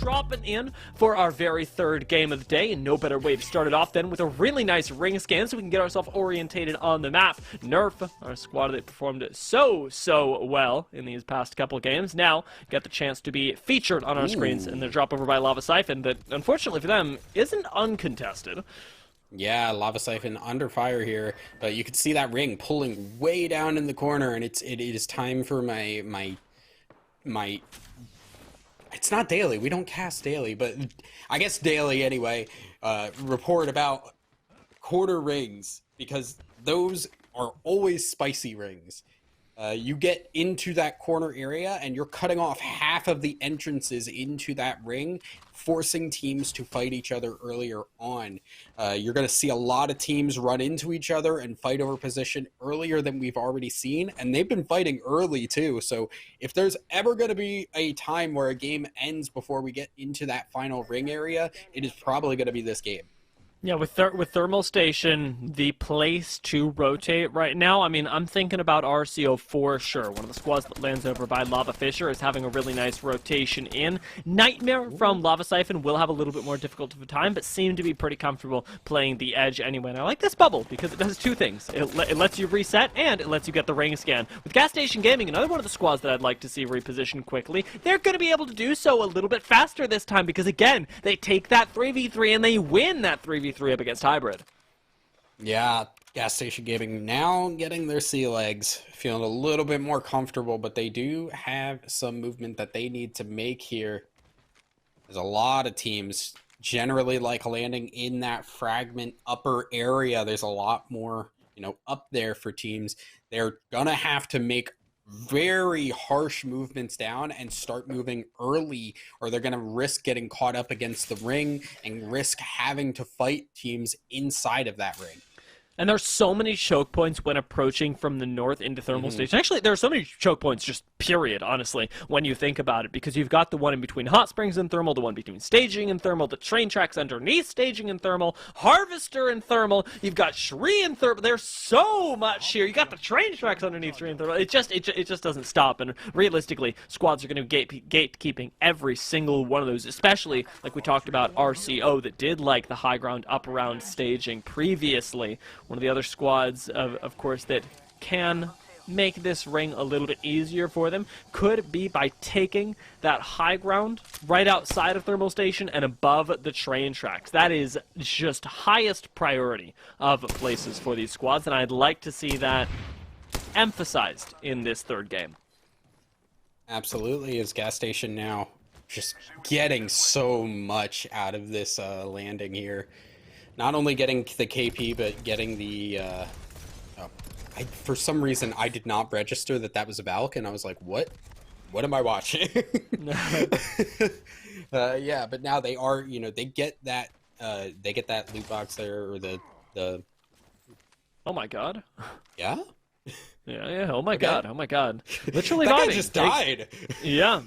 dropping in for our very third game of the day, and no better way to start it off than with a really nice ring scan so we can get ourselves orientated on the map. Nerf, our squad that performed so well in these past couple of games, now get the chance to be featured on our screens in their drop over by Lava Siphon that, unfortunately for them, isn't uncontested. Yeah, Lava Siphon under fire here, but you can see that ring pulling way down in the corner, and it is time for my it's not daily, we don't cast daily, but I guess daily anyway, report about quarter rings, because those are always spicy rings. You get into that corner area and you're cutting off half of the entrances into that ring, forcing teams to fight each other earlier on. You're going to see a lot of teams run into each other and fight over position earlier than we've already seen, and they've been fighting early too. So if there's ever going to be a time where a game ends before we get into that final ring area, it is probably going to be this game. Yeah, with Thermal Station, the place to rotate right now, I mean, I'm thinking about RCO for sure. One of the squads that lands over by Lava Fisher is having a really nice rotation in. Nightmare from Lava Siphon will have a little bit more difficult of a time, but seem to be pretty comfortable playing the edge anyway. And I like this bubble because it does two things. It lets you reset, and it lets you get the ring scan. With Gas Station Gaming, another one of the squads that I'd like to see reposition quickly, they're going to be able to do so a little bit faster this time because, again, they take that 3v3 and they win that 3v3 up against Hybrid. Yeah, Gas Station Gaming now getting their sea legs, feeling a little bit more comfortable, but they do have some movement that they need to make here. There's a lot of teams generally like landing in that fragment upper area. There's a lot more, up there for teams. They're gonna have to make very harsh movements down and start moving early, or they're going to risk getting caught up against the ring and risk having to fight teams inside of that ring. And there's so many choke points when approaching from the north into Thermal Station. Actually, there are so many choke points, just period, honestly, when you think about it. Because you've got the one in between Hot Springs and Thermal, the one between Staging and Thermal, the train tracks underneath Staging and Thermal, Harvester and Thermal, you've got Shree and Thermal. There's so much here. You got the train tracks underneath Shree and Thermal. It just doesn't stop. And realistically, squads are going to be gatekeeping every single one of those, especially, like we talked about, RCO, that did like the high ground up around Staging previously. One of the other squads, of course, that can make this ring a little bit easier for them could be by taking that high ground right outside of Thermal Station and above the train tracks. That is just highest priority of places for these squads, and I'd like to see that emphasized in this third game. Absolutely, as Gas Station now just getting so much out of this landing here. Not only getting the KP, but getting the, for some reason, I did not register that was a Valk, and I was like, what? What am I watching? Yeah, but now they are, they get that loot box there, or the... Oh my god. Yeah? Yeah, oh my god, oh my god. Literally that vibing. guy just died! Yeah.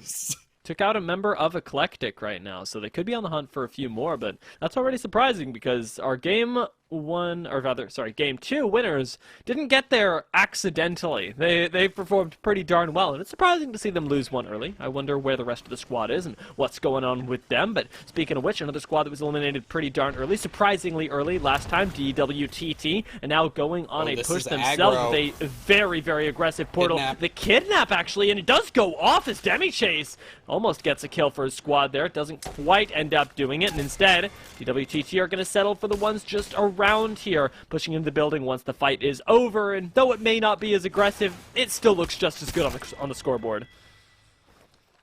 Took out a member of Eclectic right now, so they could be on the hunt for a few more, but that's already surprising because our game 2 winners didn't get there accidentally. They performed pretty darn well, and it's surprising to see them lose one early. I wonder where the rest of the squad is and what's going on with them, but speaking of which, another squad that was eliminated pretty darn early, surprisingly early last time, DWTT, and now going on a push themselves with a very, very aggressive portal. The Kidnap, actually, and it does go off as Demi Chase almost gets a kill for his squad there. It doesn't quite end up doing it, and instead, DWTT are going to settle for the ones just around here, pushing into the building once the fight is over, and though it may not be as aggressive, it still looks just as good on the scoreboard.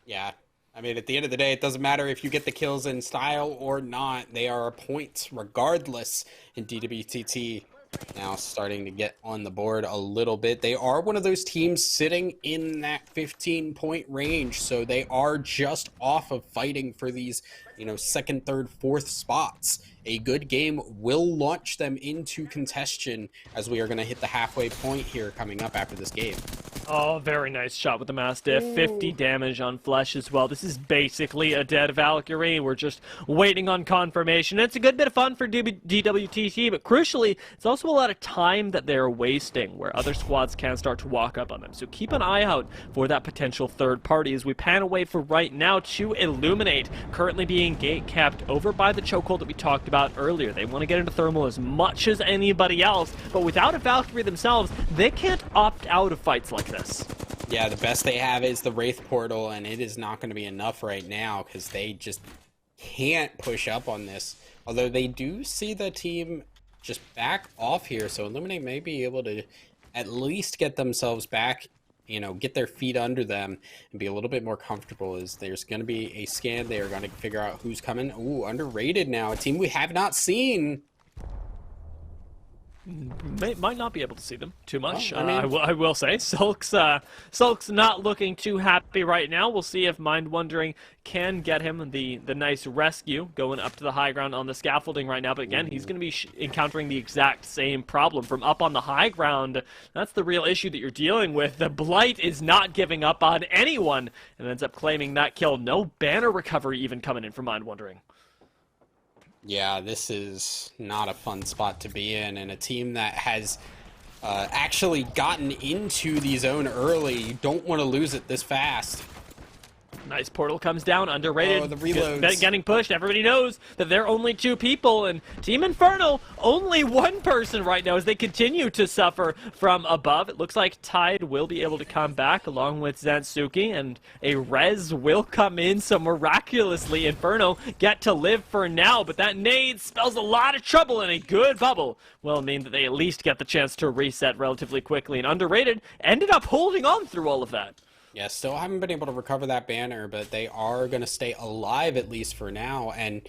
Yeah, I mean, at the end of the day, it doesn't matter if you get the kills in style or not. They are points regardless, in DWTT now starting to get on the board a little bit. They are one of those teams sitting in that 15-point range, so they are just off of fighting for these second, third, fourth spots. A good game will launch them into contention as we are going to hit the halfway point here coming up after this game. Oh, very nice shot with the Mastiff. 50 damage on Flesh as well. This is basically a dead Valkyrie. We're just waiting on confirmation. It's a good bit of fun for DWTT, but crucially, it's also a lot of time that they're wasting where other squads can start to walk up on them. So keep an eye out for that potential third party as we pan away for right now to Illuminate, currently being gate capped over by the chokehold that we talked about earlier. They want to get into thermal as much as anybody else, but without a Valkyrie themselves, they can't opt out of fights like this. Yeah, the best they have is the Wraith Portal, and it is not going to be enough right now because they just can't push up on this. Although they do see the team just back off here, so Illuminate may be able to at least get themselves back, get their feet under them and be a little bit more comfortable. As there's going to be a scan, they are going to figure out who's coming. Ooh, underrated now, a team we have not seen. Might not be able to see them too much. Well, I mean, I will say Sulk's not looking too happy right now. We'll see if Mind Wandering can get him the nice rescue going up to the high ground on the scaffolding right now. But again, he's going to be encountering the exact same problem from up on the high ground. That's the real issue that you're dealing with. The Blight is not giving up on anyone and ends up claiming that kill. No banner recovery even coming in from Mind Wandering. Yeah, this is not a fun spot to be in, and a team that has actually gotten into the zone early. You don't want to lose it this fast. Nice portal comes down, underrated. Oh, the reloads. Getting pushed. Everybody knows that they're only two people, and Team Inferno, only one person right now as they continue to suffer from above. It looks like Tide will be able to come back along with Zansuki, and a res will come in, so miraculously Inferno get to live for now, but that nade spells a lot of trouble, and a good bubble will mean that they at least get the chance to reset relatively quickly, and underrated ended up holding on through all of that. Yeah, still haven't been able to recover that banner, but they are going to stay alive at least for now. And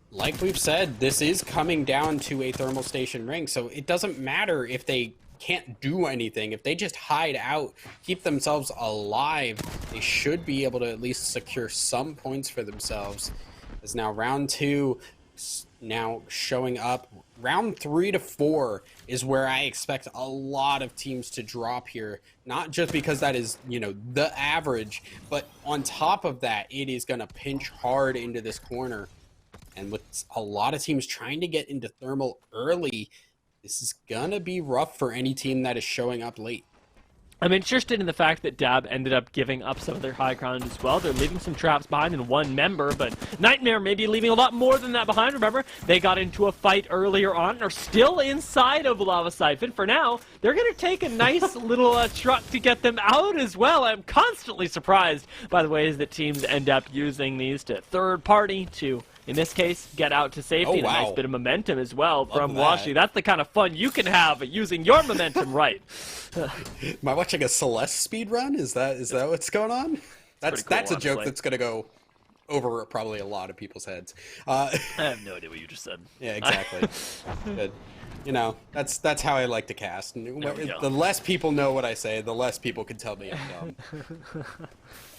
like we've said, this is coming down to a thermal station ring, so it doesn't matter if they can't do anything. If they just hide out, keep themselves alive, they should be able to at least secure some points for themselves. As now round 2 now showing up. Round 3 to 4 is where I expect a lot of teams to drop here. Not just because that is, the average, but on top of that, it is going to pinch hard into this corner. And with a lot of teams trying to get into thermal early, this is going to be rough for any team that is showing up late. I'm interested in the fact that Dab ended up giving up some of their high ground as well. They're leaving some traps behind in one member, but Nightmare may be leaving a lot more than that behind. Remember, they got into a fight earlier on and are still inside of Lava Siphon. For now, they're going to take a nice little truck to get them out as well. I'm constantly surprised by the ways that teams end up using these to third party to, in this case, get out to safety. Oh, wow. And a nice bit of momentum as well from Washi. That's the kind of fun you can have using your momentum right. Am I watching a Celeste speed run? Is that what's going on? That's cool, a joke honestly. that's going to go over probably a lot of people's heads. I have no idea what you just said. Yeah, exactly. But, that's how I like to cast. The less people know what I say, the less people can tell me I'm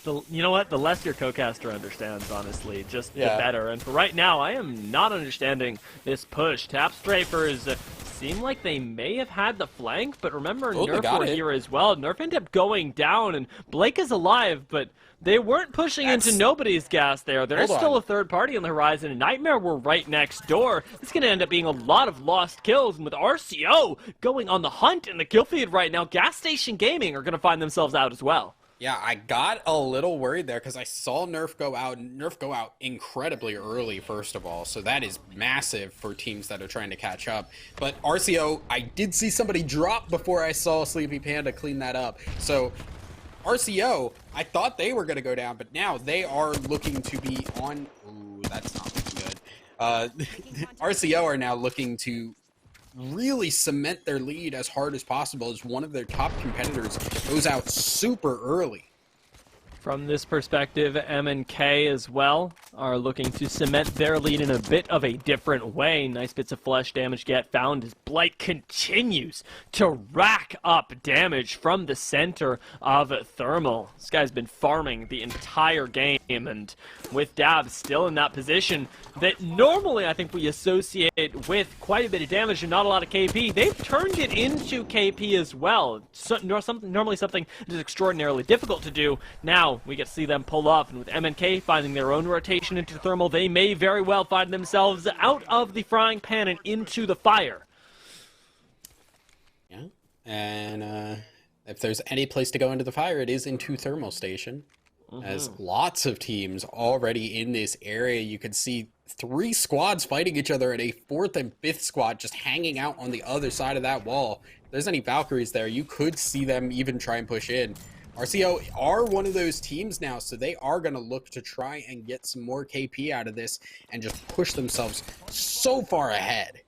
dumb. You know what? The less your co-caster understands, honestly, just the Yeah. better. And for right now, I am not understanding this push. Tap Strafers seem like they may have had the flank, but remember, Oh, they Nerf got were it. here as well. Nerf ended up going down, and Blake is alive, but they weren't pushing into nobody's gas there. There's Hold still on. a third party on the horizon, and Nightmare were right next door. It's going to end up being a lot of lost kills, and with RCO going on the hunt in the kill feed right now, Gas Station Gaming are going to find themselves out as well. Yeah, I got a little worried there because I saw Nerf go out incredibly early, first of all. So that is massive for teams that are trying to catch up. But RCO, I did see somebody drop before I saw Sleepy Panda clean that up. So RCO, I thought they were going to go down, but now they are looking to be on... Ooh, that's not looking good. RCO are now looking to really cement their lead as hard as possible as one of their top competitors goes out super early. From this perspective, M and K as well are looking to cement their lead in a bit of a different way. Nice bits of flesh damage get found as Blight continues to rack up damage from the center of Thermal. This guy's been farming the entire game, and with Dab still in that position that normally I think we associate with quite a bit of damage and not a lot of KP, they've turned it into KP as well. Normally something that is extraordinarily difficult to do. Now we get to see them pull off, and with MNK finding their own rotation into Thermal, they may very well find themselves out of the frying pan and into the fire. Yeah, and if there's any place to go into the fire, it is into Thermal Station. As lots of teams already in this area. You can see 3 squads fighting each other and a 4th and 5th squad just hanging out on the other side of that wall. If there's any Valkyries there, you could see them even try and push in. RCO are one of those teams now, so they are going to look to try and get some more KP out of this and just push themselves so far ahead.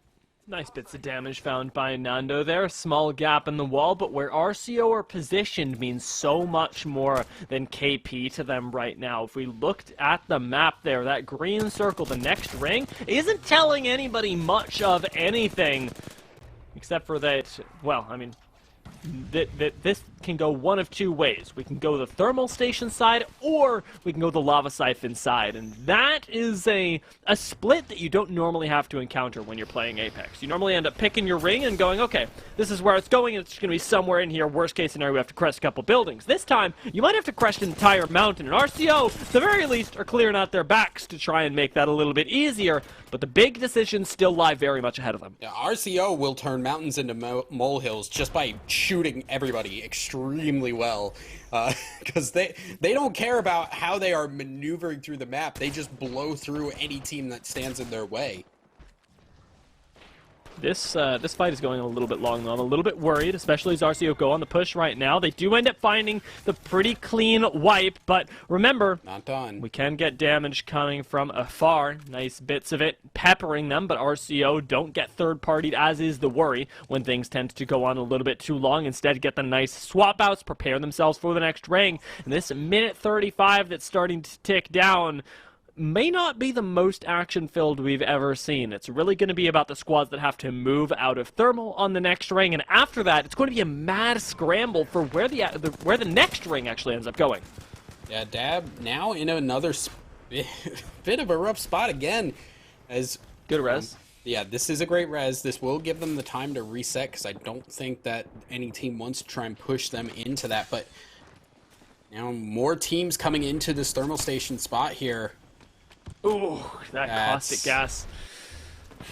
Nice bits of damage found by Nando there. Small gap in the wall, but where RCO are positioned means so much more than KP to them right now. If we looked at the map there, that green circle, the next ring, isn't telling anybody much of anything. Except for that, well, I mean, this can go one of 2 ways. We can go the Thermal Station side, or we can go the Lava Siphon side, and that is a split that you don't normally have to encounter when you're playing Apex. You normally end up picking your ring and going, okay, this is where it's going, and it's going to be somewhere in here. Worst case scenario, we have to crest a couple buildings. This time, you might have to crest an entire mountain, and RCO, at the very least, are clearing out their backs to try and make that a little bit easier, but the big decisions still lie very much ahead of them. Yeah, RCO will turn mountains into molehills just by shooting everybody extremely well, because they don't care about how they are maneuvering through the map. They just blow through any team that stands in their way. This fight is going a little bit long, though. I'm a little bit worried, especially as RCO go on the push right now. They do end up finding the pretty clean wipe, but remember, not done. We can get damage coming from afar. Nice bits of it peppering them, but RCO don't get third-partied, as is the worry when things tend to go on a little bit too long. Instead, get the nice swap outs, prepare themselves for the next ring. And this minute 35 that's starting to tick down may not be the most action-filled we've ever seen. It's really going to be about the squads that have to move out of Thermal on the next ring, and after that, it's going to be a mad scramble for where the next ring actually ends up going. Yeah, Dab now in another bit of a rough spot again. As good res. Yeah, this is a great res. This will give them the time to reset, because I don't think that any team wants to try and push them into that, but now more teams coming into this Thermal Station spot here. Ooh, that caustic gas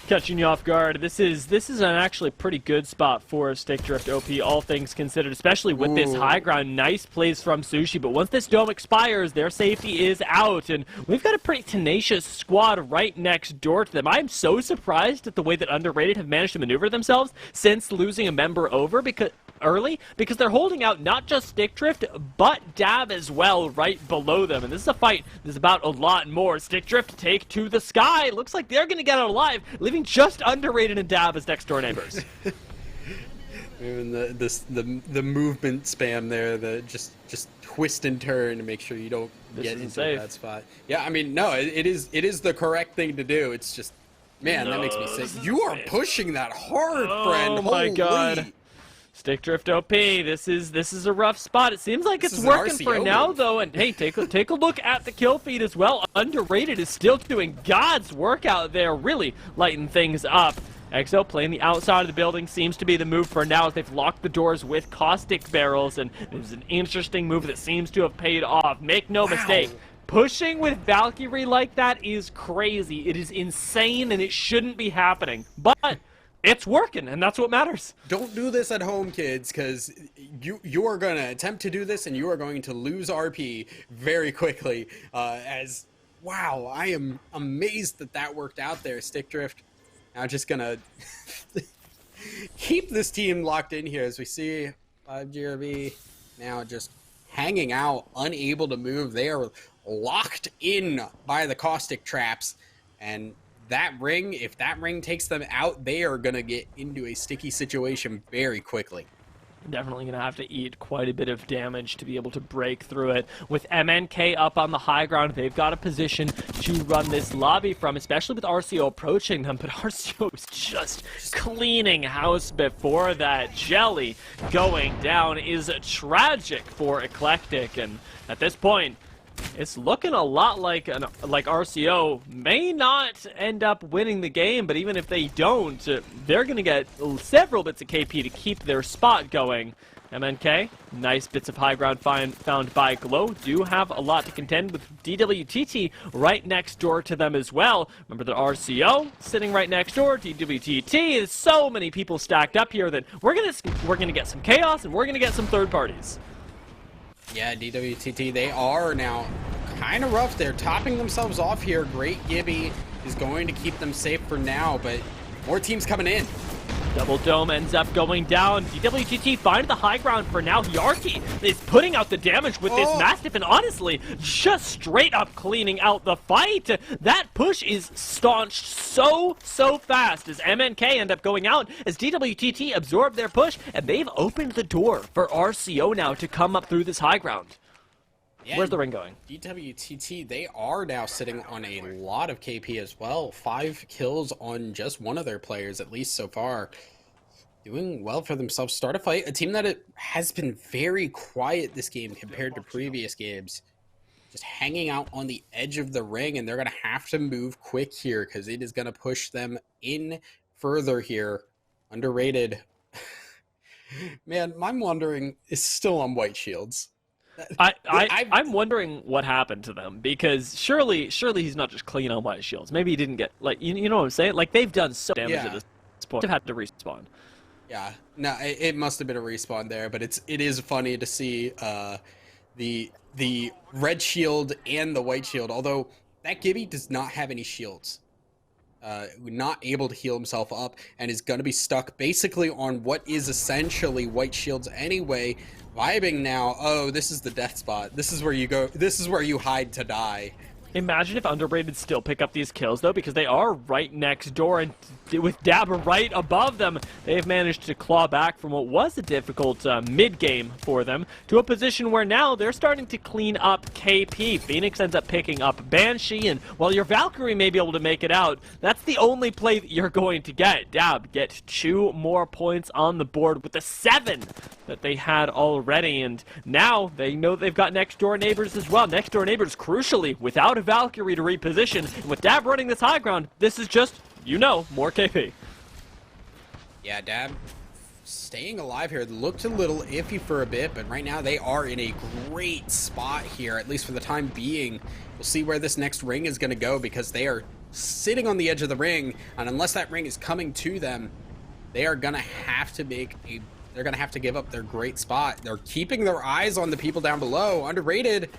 catching you off guard. This is an actually pretty good spot for Stick Drift OP, all things considered, especially with this high ground. Nice plays from Sushi, but once this dome expires, their safety is out, and we've got a pretty tenacious squad right next door to them. I'm so surprised at the way that Underrated have managed to maneuver themselves since losing a member over, because they're holding out not just Stick Drift, but Dab as well right below them. And this is a fight that's about a lot more. Stick Drift take to the sky. Looks like they're going to get out alive, leaving just Underrated and Dab as next door neighbors. Even the movement spam there, the just twist and turn to make sure you don't get into that spot. Yeah, I mean, no, it is the correct thing to do. It's just, man, that makes me sick. You are pushing that hard, friend. Oh my god. Stick Drift OP, this is a rough spot. It seems like it's working for now, though. And hey, take a look at the kill feed as well. Underrated is still doing God's work out there, really lighting things up. XO playing the outside of the building seems to be the move for now, as they've locked the doors with caustic barrels, and it's an interesting move that seems to have paid off. Make no mistake, pushing with Valkyrie like that is crazy. It is insane, and it shouldn't be happening. But it's working, and that's what matters. Don't do this at home, kids, because you are going to attempt to do this, and you are going to lose RP very quickly. Wow, I am amazed that worked out there. Stick Drift now just going to keep this team locked in here as we see 5GRB now just hanging out, unable to move. They are locked in by the caustic traps, and that ring, if that ring takes them out, they are going to get into a sticky situation very quickly. Definitely going to have to eat quite a bit of damage to be able to break through it. With MNK up on the high ground, they've got a position to run this lobby from, especially with RCO approaching them, but RCO is just cleaning house before that. Jelly going down is tragic for Eclectic, and at this point, it's looking a lot like RCO may not end up winning the game, but even if they don't, they're going to get several bits of KP to keep their spot going. MNK, nice bits of high ground found by Glow, do have a lot to contend with DWTT right next door to them as well. Remember that RCO sitting right next door, DWTT is so many people stacked up here that we're gonna get some chaos and we're gonna get some third parties. Yeah, DWTT, they are now kind of rough. They're topping themselves off here. Great Gibby is going to keep them safe for now, but more teams coming in. Double Dome ends up going down. DWTT find the high ground for now. Yarki is putting out the damage with this Mastiff, and honestly, just straight up cleaning out the fight. That push is staunched so fast as MNK end up going out, as DWTT absorb their push, and they've opened the door for RCO now to come up through this high ground. Yeah, where's the ring going? DWTT, they are now sitting on a lot of KP as well. 5 kills on just one of their players, at least so far. Doing well for themselves. Start a fight. A team that has been very quiet this game compared to previous games. Just hanging out on the edge of the ring, and they're going to have to move quick here because it is going to push them in further here. Underrated. Man, I'm wondering, is still on white shields. I'm wondering what happened to them, because surely he's not just clean on white shields. Maybe he didn't get, like, you know what I'm saying? Like, they've done so damage at this point. They've had to respawn. Yeah, no, it must have been a respawn there, but it is funny to see the red shield and the white shield. Although that Gibby does not have any shields, not able to heal himself up, and is going to be stuck basically on what is essentially white shields anyway. Vibing now. Oh, this is the death spot. This is where you go. This is where you hide to die. Imagine if Underrated still pick up these kills, though, because they are right next door, and with Dab right above them, they've managed to claw back from what was a difficult mid-game for them to a position where now they're starting to clean up KP. Phoenix ends up picking up Banshee, and while your Valkyrie may be able to make it out, that's the only play that you're going to get. Dab get 2 more points on the board with the 7 that they had already, and now they know they've got next-door neighbors as well. Next-door neighbors, crucially, without a Valkyrie to reposition, and with Dab running this high ground, this is just, you know, more KP. Yeah, Dab staying alive here looked a little iffy for a bit, but right now they are in a great spot here, at least for the time being. We'll see where this next ring is going to go, because they are sitting on the edge of the ring, and unless that ring is coming to them, they are going to have to they're going to have to give up their great spot. They're keeping their eyes on the people down below. Underrated.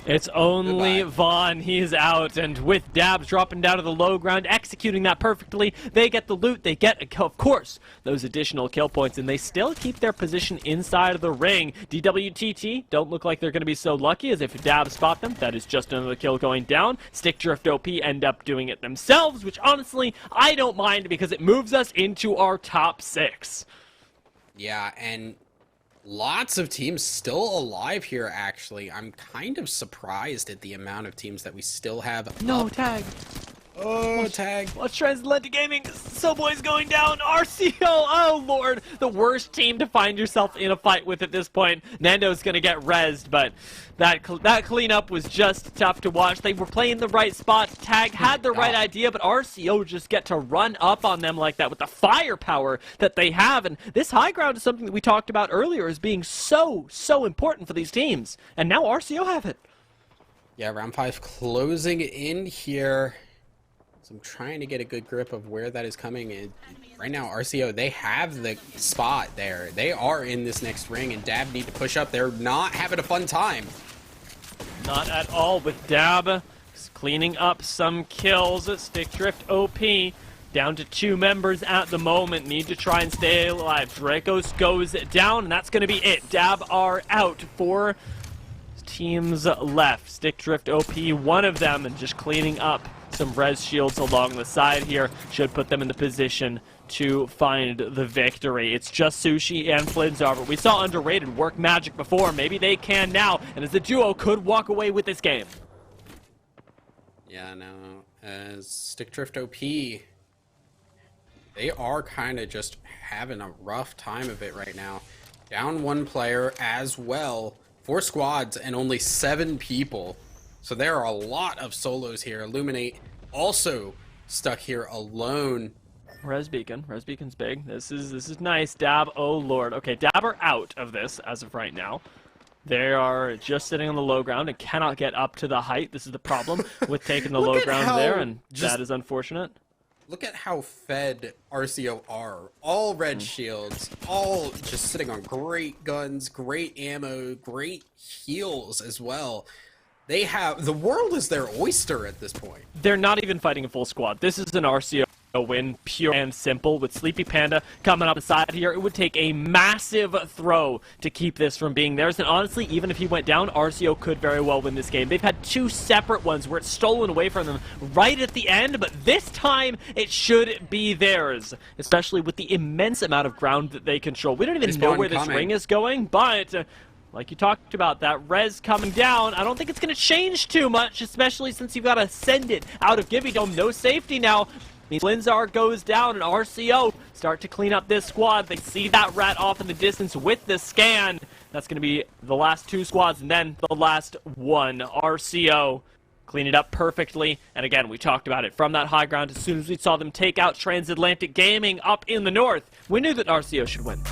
It's only Vaughn. He's out, and with Dabs dropping down to the low ground, executing that perfectly, they get the loot, they get, of course, those additional kill points, and they still keep their position inside of the ring. DWTT don't look like they're going to be so lucky, as if Dabs spot them, that is just another kill going down. Stick Drift OP end up doing it themselves, which honestly, I don't mind, because it moves us into our top 6. Yeah, and lots of teams still alive here, actually. I'm kind of surprised at the amount of teams that we still have. No, tag. Oh, tag. Let's Transatlantic Gaming. Subway's going down. RCO. Oh, Lord. The worst team to find yourself in a fight with at this point. Nando's going to get rezzed, but that cleanup was just tough to watch. They were playing the right spot. Tag had the right idea, but RCO just get to run up on them like that with the firepower that they have. And this high ground is something that we talked about earlier as being so important for these teams. And now RCO have it. Yeah, round 5 closing in here. So I'm trying to get a good grip of where that is coming in. Right now, RCO, they have the spot there. They are in this next ring, and Dab need to push up. They're not having a fun time. Not at all, with Dab cleaning up some kills. Stick Drift OP down to 2 members at the moment. Need to try and stay alive. Dracos goes down, and that's going to be it. Dab are out. 4 teams left. Stick Drift OP, one of them, and just cleaning up some res shields along the side here should put them in the position to find the victory. It's just Sushi and Flinzar, but we saw Underrated work magic before. Maybe they can now, and as the duo could walk away with this game. Yeah, no, as Stick Drift OP, they are kind of just having a rough time of it right now. Down one player as well. 4 squads and only 7 people. So there are a lot of solos here. Illuminate also stuck here alone. Res Beacon's big. This is nice. Dab, oh lord. Okay, Dab are out of this as of right now. They are just sitting on the low ground and cannot get up to the height. This is the problem with taking the low ground there, and that is unfortunate. Look at how fed RCO are. All red shields, all just sitting on great guns, great ammo, great heals as well. They have, the world is their oyster at this point. They're not even fighting a full squad. This is an RCO win, pure and simple. With Sleepy Panda coming up inside here, it would take a massive throw to keep this from being theirs. And honestly, even if he went down, RCO could very well win this game. They've had 2 separate ones where it's stolen away from them right at the end, but this time it should be theirs, especially with the immense amount of ground that they control. We don't even know where this ring is going, but like you talked about, that res coming down, I don't think it's going to change too much, especially since you've got to send it out of Gibby Dome. No safety now. Flinzar goes down, and RCO start to clean up this squad. They see that rat off in the distance with the scan. That's going to be the last 2 squads, and then the last one. RCO clean it up perfectly. And again, we talked about it from that high ground. As soon as we saw them take out Transatlantic Gaming up in the north, we knew that RCO should win.